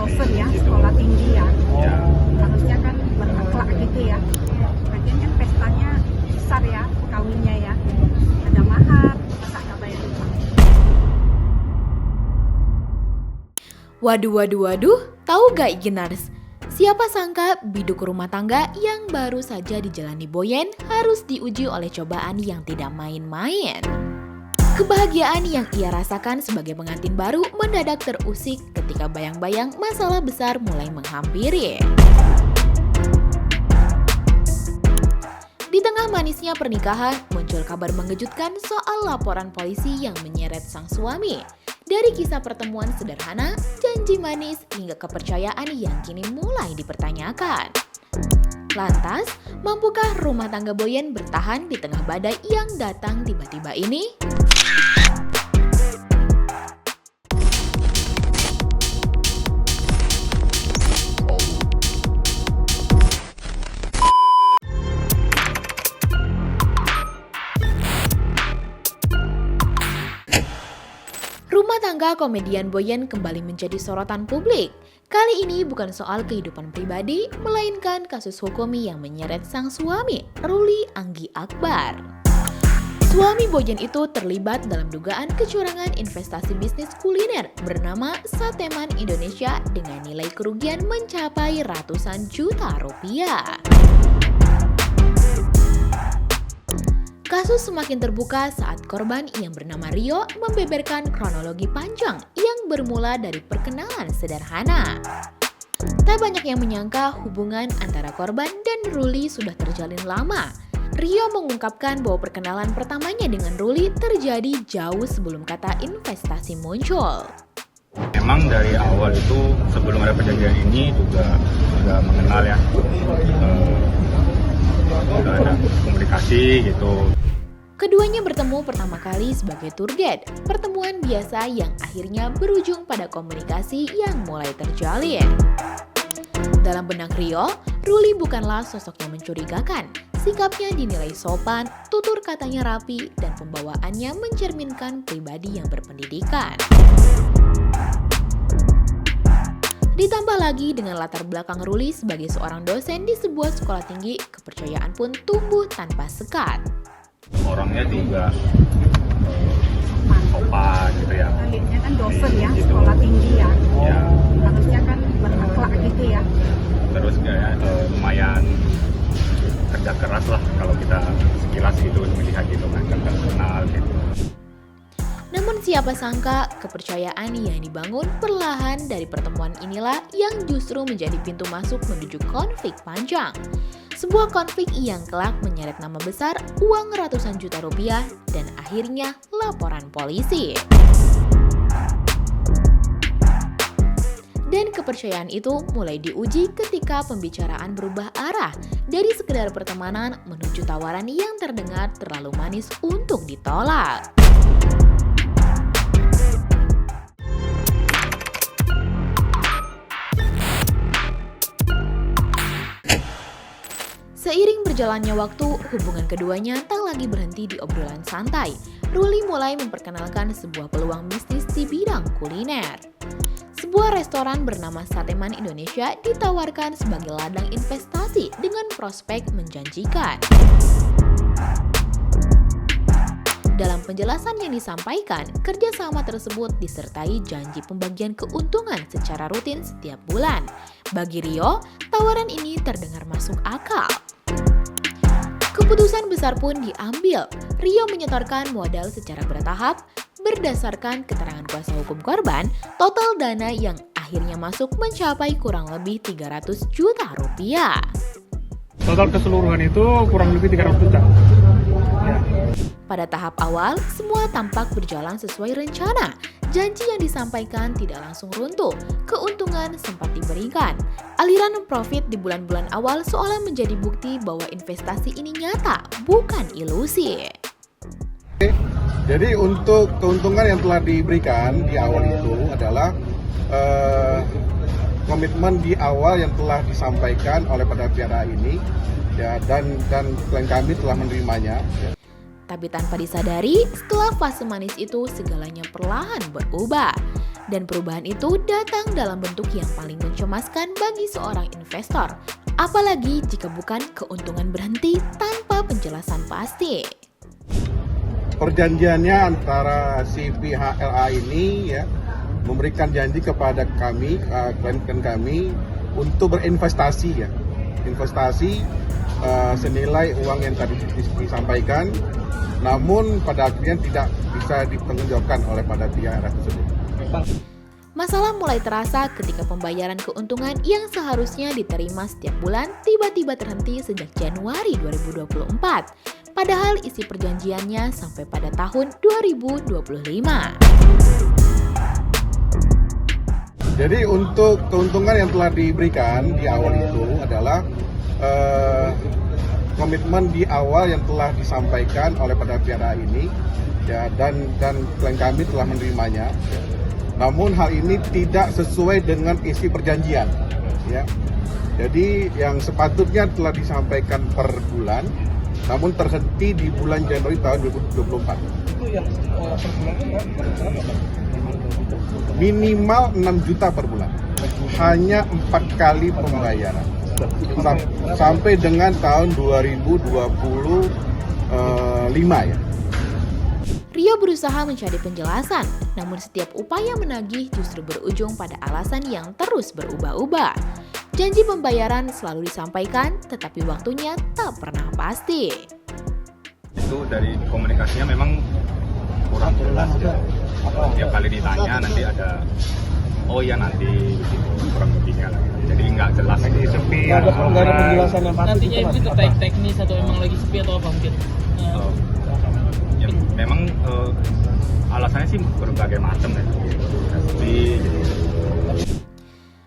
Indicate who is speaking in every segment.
Speaker 1: dosen ya, sekolah tinggi ya.
Speaker 2: Ya,
Speaker 1: Harusnya kan berakhlak gitu ya. Lagian kan pestanya besar ya, kawinnya ya. Ada mahar, masa nggak bayar upah?
Speaker 3: Waduh, tahu gak Igenars? Siapa sangka biduk rumah tangga yang baru saja dijalani Boyen harus diuji oleh cobaan yang tidak main-main. Kebahagiaan yang ia rasakan sebagai pengantin baru mendadak terusik ketika bayang-bayang masalah besar mulai menghampiri. Di tengah manisnya pernikahan, muncul kabar mengejutkan soal laporan polisi yang menyeret sang suami. Dari kisah pertemuan sederhana, janji manis, hingga kepercayaan yang kini mulai dipertanyakan. Lantas, mampukah rumah tangga Boyen bertahan di tengah badai yang datang tiba-tiba ini? Rumah tangga komedian Boyen kembali menjadi sorotan publik. Kali ini bukan soal kehidupan pribadi, melainkan kasus hukum yang menyeret sang suami, Ruli Anggi Akbar. Suami Boyen itu terlibat dalam dugaan kecurangan investasi bisnis kuliner bernama Sateman Indonesia dengan nilai kerugian mencapai ratusan juta rupiah. Kasus semakin terbuka saat korban yang bernama Rio membeberkan kronologi panjang yang bermula dari perkenalan sederhana. Tak banyak yang menyangka hubungan antara korban dan Ruli sudah terjalin lama. Rio mengungkapkan bahwa perkenalan pertamanya dengan Ruli terjadi jauh sebelum kata investasi muncul.
Speaker 2: memang dari awal itu sebelum ada perjanjian ini juga sudah mengenal ya, sudah ada komunikasi gitu.
Speaker 3: Keduanya bertemu pertama kali sebagai tour guide, pertemuan biasa yang akhirnya berujung pada komunikasi yang mulai terjalin. Dalam benak Rio, Ruli bukanlah sosok yang mencurigakan. Sikapnya dinilai sopan, tutur katanya rapi, dan pembawaannya mencerminkan pribadi yang berpendidikan. Ditambah lagi dengan latar belakang Ruli sebagai seorang dosen di sebuah sekolah tinggi, kepercayaan pun tumbuh tanpa sekat.
Speaker 2: Orangnya juga sopan gitu ya.
Speaker 1: Akhirnya kan dosen ya,
Speaker 2: Gitu.
Speaker 1: sekolah tinggi ya.
Speaker 2: Ya,
Speaker 1: Harusnya kan berakhlak gitu ya.
Speaker 2: terus ya, lumayan kerja keras lah kalau kita sekilas gitu melihat gitu kan, kenal gitu.
Speaker 3: Namun siapa sangka kepercayaan yang dibangun perlahan dari pertemuan inilah yang justru menjadi pintu masuk menuju konflik panjang. Sebuah konflik yang kelak menyeret nama besar, uang ratusan juta rupiah, dan akhirnya laporan polisi. Dan kepercayaan itu mulai diuji ketika pembicaraan berubah arah dari sekedar pertemanan menuju tawaran yang terdengar terlalu manis untuk ditolak. Seiring berjalannya waktu, hubungan keduanya tak lagi berhenti di obrolan santai. Ruli mulai memperkenalkan sebuah peluang bisnis di bidang kuliner. Sebuah restoran bernama Sateman Indonesia ditawarkan sebagai ladang investasi dengan prospek menjanjikan. Dalam penjelasan yang disampaikan, kerjasama tersebut disertai janji pembagian keuntungan secara rutin setiap bulan. Bagi Rio, tawaran ini terdengar masuk akal. Keputusan besar pun diambil. Rio menyetorkan modal secara bertahap. Berdasarkan keterangan kuasa hukum korban, total dana yang akhirnya masuk mencapai kurang lebih 300 juta rupiah.
Speaker 4: Total keseluruhan itu kurang lebih 300 juta. Ya.
Speaker 3: Pada tahap awal, semua tampak berjalan sesuai rencana. Janji yang disampaikan tidak langsung runtuh, keuntungan sempat diberikan. Aliran profit di bulan-bulan awal seolah menjadi bukti bahwa investasi ini nyata, bukan ilusi.
Speaker 5: Jadi untuk keuntungan yang telah diberikan di awal itu adalah komitmen di awal yang telah disampaikan oleh pada pihak ini ya, dan klien kami telah menerimanya.
Speaker 3: Tapi tanpa disadari, setelah fase manis itu segalanya perlahan berubah. Dan perubahan itu datang dalam bentuk yang paling mencemaskan bagi seorang investor, apalagi jika bukan keuntungan berhenti tanpa penjelasan pasti.
Speaker 5: Perjanjiannya antara si pihak LA ini ya memberikan janji kepada kami, klien kami untuk berinvestasi ya, investasi senilai uang yang tadi disampaikan, namun pada akhirnya tidak bisa dipertanggungjawabkan oleh pada pihak LA tersebut.
Speaker 3: Masalah mulai terasa ketika pembayaran keuntungan yang seharusnya diterima setiap bulan tiba-tiba terhenti sejak Januari 2024. Padahal isi perjanjiannya sampai pada tahun 2025.
Speaker 5: Jadi untuk keuntungan yang telah diberikan di awal itu adalah komitmen di awal yang telah disampaikan oleh pada pihak ini ya, dan klien kami telah menerimanya. Namun hal ini tidak sesuai dengan isi perjanjian ya. Jadi yang sepatutnya telah disampaikan per bulan namun terhenti di bulan Januari tahun 2024.
Speaker 4: Itu yang per bulan
Speaker 5: Minimal 6 juta per bulan. Hanya 4 kali pembayaran. Sampai dengan tahun 2025 ya.
Speaker 3: Rio berusaha mencari penjelasan, namun setiap upaya menagih justru berujung pada alasan yang terus berubah-ubah. Janji pembayaran selalu disampaikan, tetapi waktunya tak pernah pasti.
Speaker 2: Itu dari komunikasinya memang kurang jelas ya. Tiap kali ditanya nanti ada, oh ya nanti gitu, kurang lebihnya lah. Jadi nggak jelas.
Speaker 4: lagi sepi ya.
Speaker 6: Nggak ada penjelasan yang pasti.
Speaker 7: Nantinya itu teknis atau emang lagi sepi atau apa mungkin?
Speaker 2: Ya, memang alasannya sih berbagai macam ya. Sepi.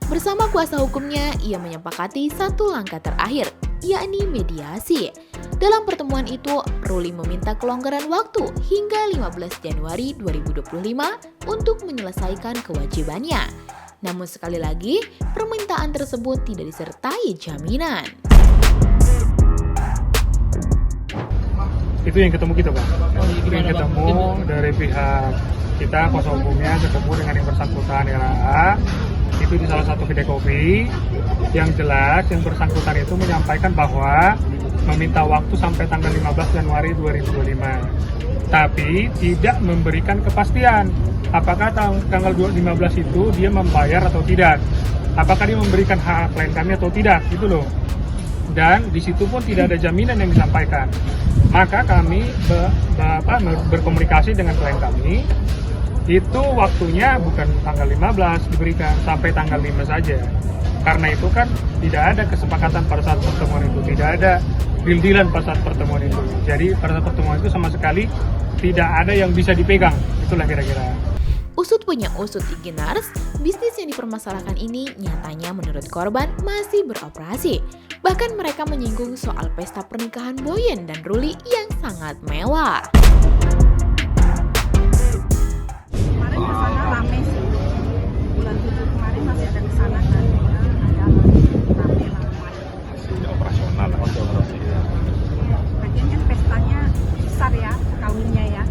Speaker 3: Bersama kuasa hukumnya, ia menyepakati satu langkah terakhir, yakni mediasi. Dalam pertemuan itu, Ruli meminta kelonggaran waktu hingga 15 Januari 2025 untuk menyelesaikan kewajibannya. Namun sekali lagi, permintaan tersebut tidak disertai jaminan.
Speaker 4: Itu yang ketemu kita, Bang. Itu yang ketemu dari pihak kita, kuasa hukumnya ketemu dengan yang bersangkutan RAA. Itu di salah satu kedai kopi. Yang jelas yang bersangkutan itu menyampaikan bahwa meminta waktu sampai tanggal 15 Januari 2025. Tapi tidak memberikan kepastian apakah tanggal 15 itu dia membayar atau tidak. Apakah dia memberikan hak klien kami atau tidak, gitu loh. Dan di situ pun tidak ada jaminan yang disampaikan. Maka kami berkomunikasi dengan klien kami. Itu waktunya bukan tanggal 15 diberikan, sampai tanggal 5 saja. Karena itu kan tidak ada kesepakatan pada saat pertemuan itu, tidak ada deal-dealan pada saat pertemuan itu. Jadi pada saat pertemuan itu sama sekali tidak ada yang bisa dipegang, itulah kira-kira.
Speaker 3: Usut punya usut Iginars, bisnis yang dipermasalahkan ini nyatanya menurut korban masih beroperasi. Bahkan mereka menyinggung soal pesta pernikahan Boyen dan Ruli yang sangat mewah.
Speaker 1: Kemarin kesana rame sih, bulan 7 kemarin masih ada kesana kan, ada rame lah.
Speaker 2: Sudah operasional lah.
Speaker 1: Lagian kan pestanya besar ya, kawinnya ya,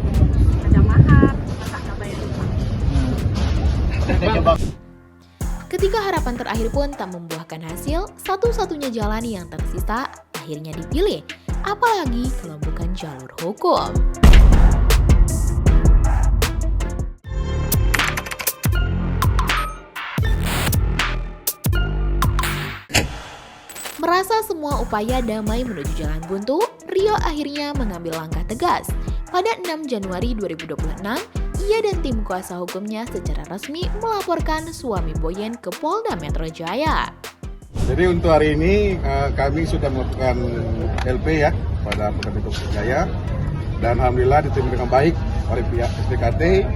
Speaker 1: ada mahar, masa nggak bayar utang.
Speaker 3: Ketika harapan terakhir pun tak membuahkan hasil, satu-satunya jalan yang tersisa akhirnya dipilih, apalagi kalau bukan jalur hukum. Merasa semua upaya damai menuju jalan buntu, Rio akhirnya mengambil langkah tegas. Pada 6 Januari 2026, ia dan tim kuasa hukumnya secara resmi melaporkan suami Boyen ke Polda Metro Jaya.
Speaker 5: Jadi untuk hari ini kami sudah melakukan LP ya pada Polda Metro Jaya dan alhamdulillah diterima dengan baik oleh pihak SPKT.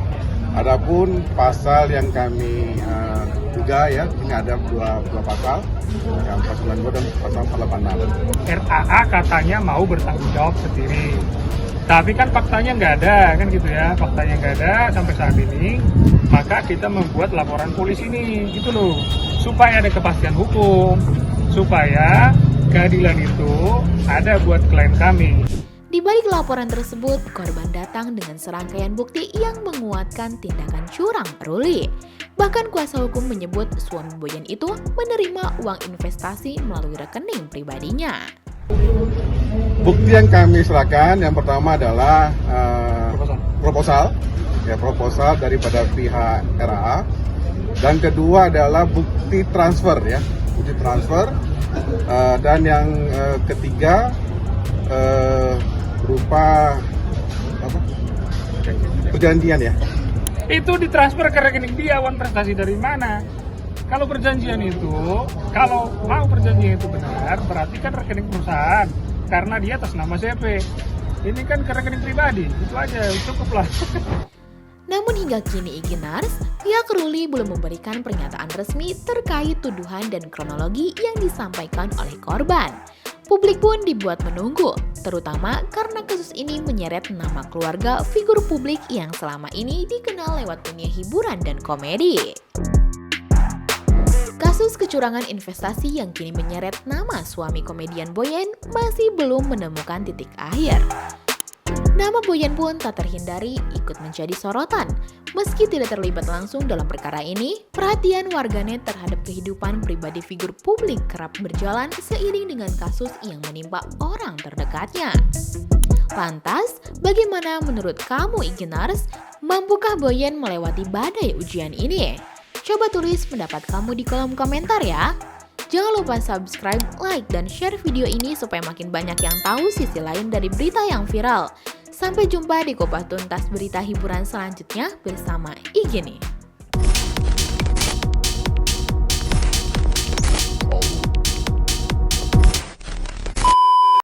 Speaker 5: Adapun pasal yang kami duga ya, ini ada dua pasal, yang pasal 92 dan pasal 486.
Speaker 4: RAA katanya mau bertanggung jawab sendiri. Tapi kan faktanya nggak ada, kan gitu ya. Faktanya nggak ada sampai saat ini. Maka kita membuat laporan polisi ini, gitu loh. Supaya ada kepastian hukum. Supaya keadilan itu ada buat klien kami.
Speaker 3: Di balik laporan tersebut, korban datang dengan serangkaian bukti yang menguatkan tindakan curang Ruli. Bahkan kuasa hukum menyebut suami Boyen itu menerima uang investasi melalui rekening pribadinya.
Speaker 5: Bukti yang kami serahkan yang pertama adalah proposal daripada pihak RAA, dan kedua adalah bukti transfer ya, dan yang ketiga berupa perjanjian ya.
Speaker 4: Itu ditransfer ke rekening dia, uang prestasi dari mana? Kalau perjanjian itu, kalau mau perjanjian itu benar, berarti kan rekening perusahaan, karena dia atas nama CP. Ini kan ke rekening pribadi, itu aja, cukup lah.
Speaker 3: Namun hingga kini Iggy-Nars, pihak Ruli belum memberikan pernyataan resmi terkait tuduhan dan kronologi yang disampaikan oleh korban. Publik pun dibuat menunggu, terutama karena kasus ini menyeret nama keluarga figur publik yang selama ini dikenal lewat dunia hiburan dan komedi. Kasus kecurangan investasi yang kini menyeret nama suami komedian Boyen masih belum menemukan titik akhir. Nama Boyen pun tak terhindari ikut menjadi sorotan. Meski tidak terlibat langsung dalam perkara ini, perhatian warganet terhadap kehidupan pribadi figur publik kerap berjalan seiring dengan kasus yang menimpa orang terdekatnya. Lantas, bagaimana menurut kamu Iggy-Nars? Mampukah Boyen melewati badai ujian ini? Coba tulis pendapat kamu di kolom komentar ya. Jangan lupa subscribe, like, dan share video ini supaya makin banyak yang tahu sisi lain dari berita yang viral. Sampai jumpa di Kupas Tuntas berita hiburan selanjutnya bersama Iggy nih.